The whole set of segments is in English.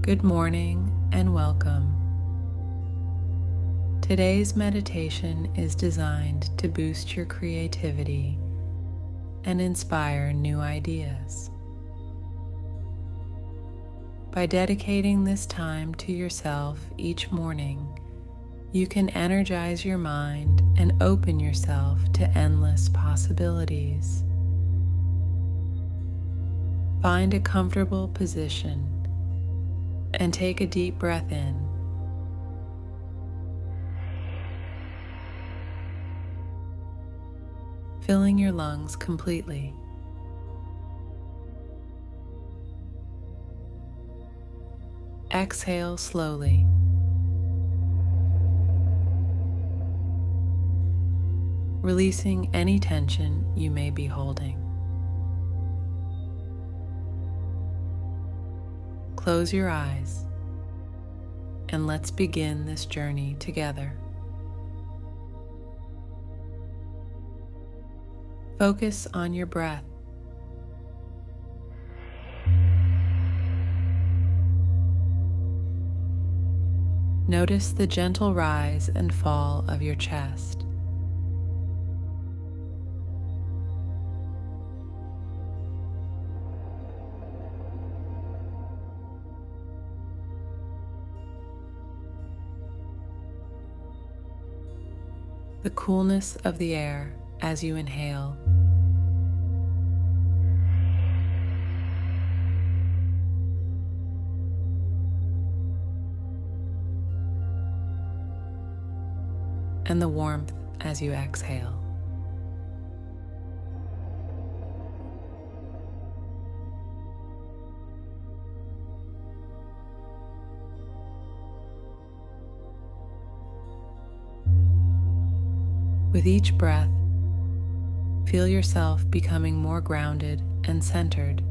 Good morning and welcome. Today's meditation is designed to boost your creativity and inspire new ideas. By dedicating this time to yourself each morning, you can energize your mind and open yourself to endless possibilities. Find a comfortable position and take a deep breath in. Filling your lungs completely. Exhale slowly. Releasing any tension you may be holding. Close your eyes and let's begin this journey together. Focus on your breath. Notice the gentle rise and fall of your chest. The coolness of the air as you inhale. And the warmth as you exhale. With each breath, feel yourself becoming more grounded and centered.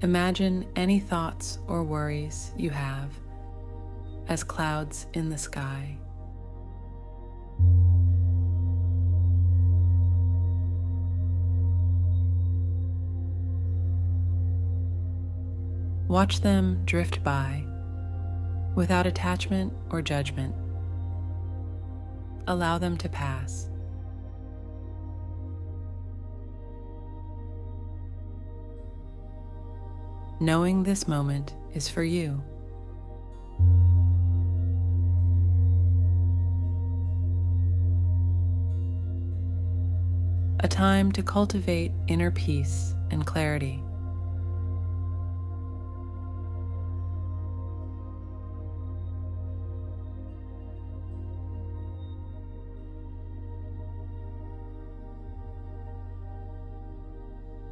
Imagine any thoughts or worries you have as clouds in the sky. Watch them drift by without attachment or judgment. Allow them to pass. Knowing this moment is for you. A time to cultivate inner peace and clarity.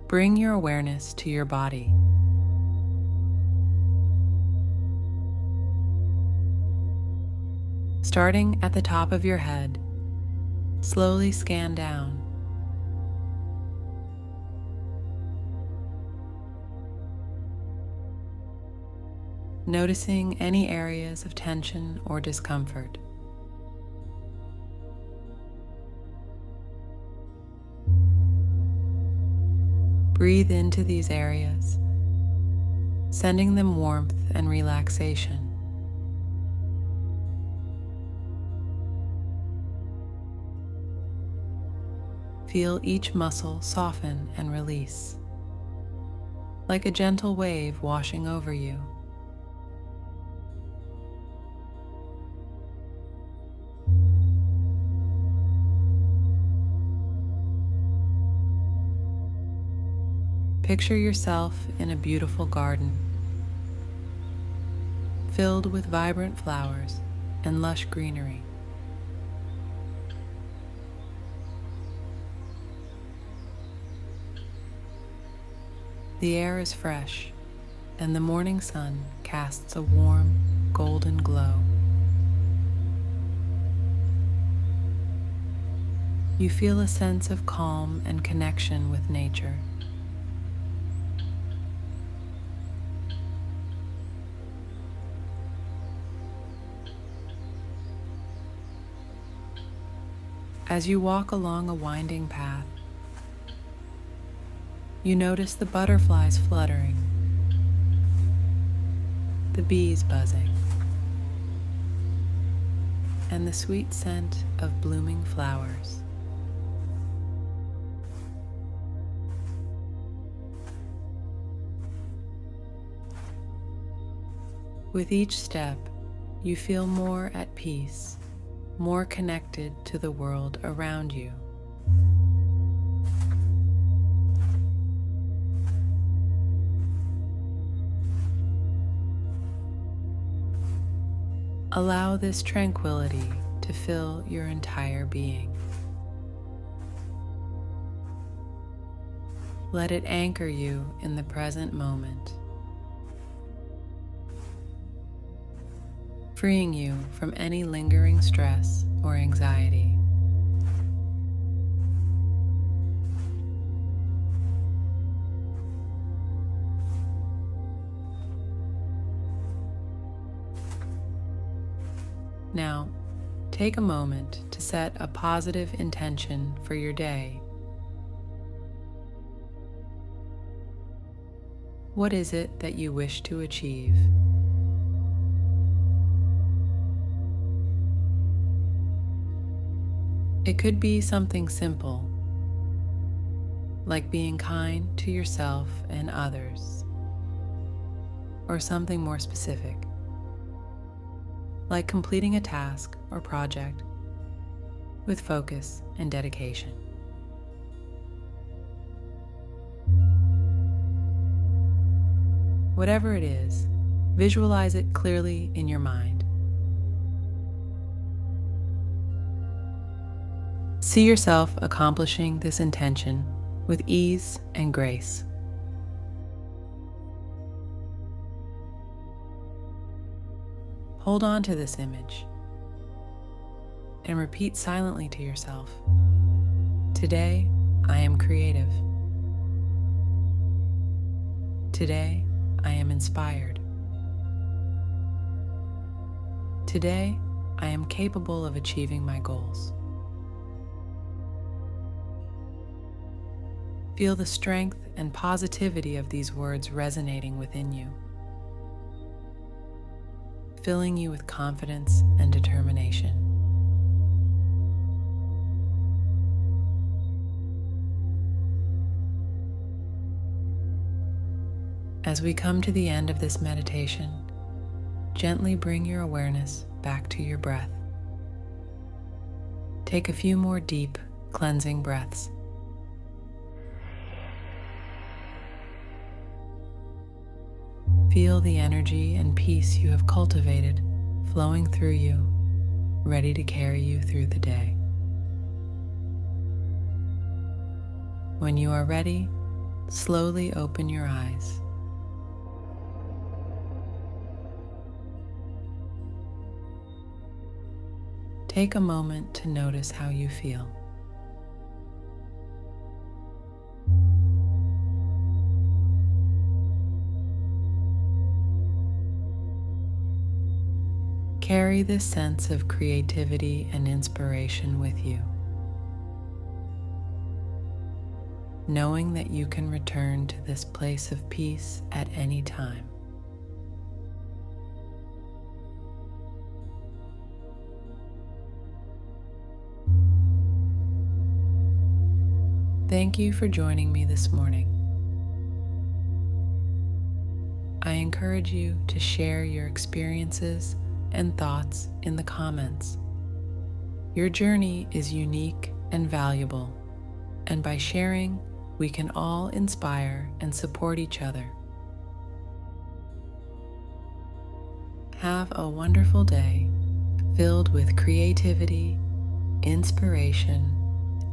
Bring your awareness to your body. Starting at the top of your head, slowly scan down. Noticing any areas of tension or discomfort. Breathe into these areas, sending them warmth and relaxation. Feel each muscle soften and release, like a gentle wave washing over you. Picture yourself in a beautiful garden, filled with vibrant flowers and lush greenery. The air is fresh, and the morning sun casts a warm, golden glow. You feel a sense of calm and connection with nature. As you walk along a winding path, you notice the butterflies fluttering, the bees buzzing, and the sweet scent of blooming flowers. With each step, you feel more at peace, more connected to the world around you. Allow this tranquility to fill your entire being. Let it anchor you in the present moment, freeing you from any lingering stress or anxiety. Now, take a moment to set a positive intention for your day. What is it that you wish to achieve? It could be something simple, like being kind to yourself and others, or something more specific, like completing a task or project with focus and dedication. Whatever it is, visualize it clearly in your mind. See yourself accomplishing this intention with ease and grace. Hold on to this image and repeat silently to yourself, "Today, I am creative. Today, I am inspired. Today, I am capable of achieving my goals." Feel the strength and positivity of these words resonating within you, filling you with confidence and determination. As we come to the end of this meditation, gently bring your awareness back to your breath. Take a few more deep, cleansing breaths. Feel the energy and peace you have cultivated flowing through you, ready to carry you through the day. When you are ready, slowly open your eyes. Take a moment to notice how you feel. Carry this sense of creativity and inspiration with you, knowing that you can return to this place of peace at any time. Thank you for joining me this morning. I encourage you to share your experiences and thoughts in the comments. Your journey is unique and valuable, and by sharing, we can all inspire and support each other. Have a wonderful day filled with creativity, inspiration,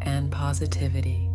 and positivity.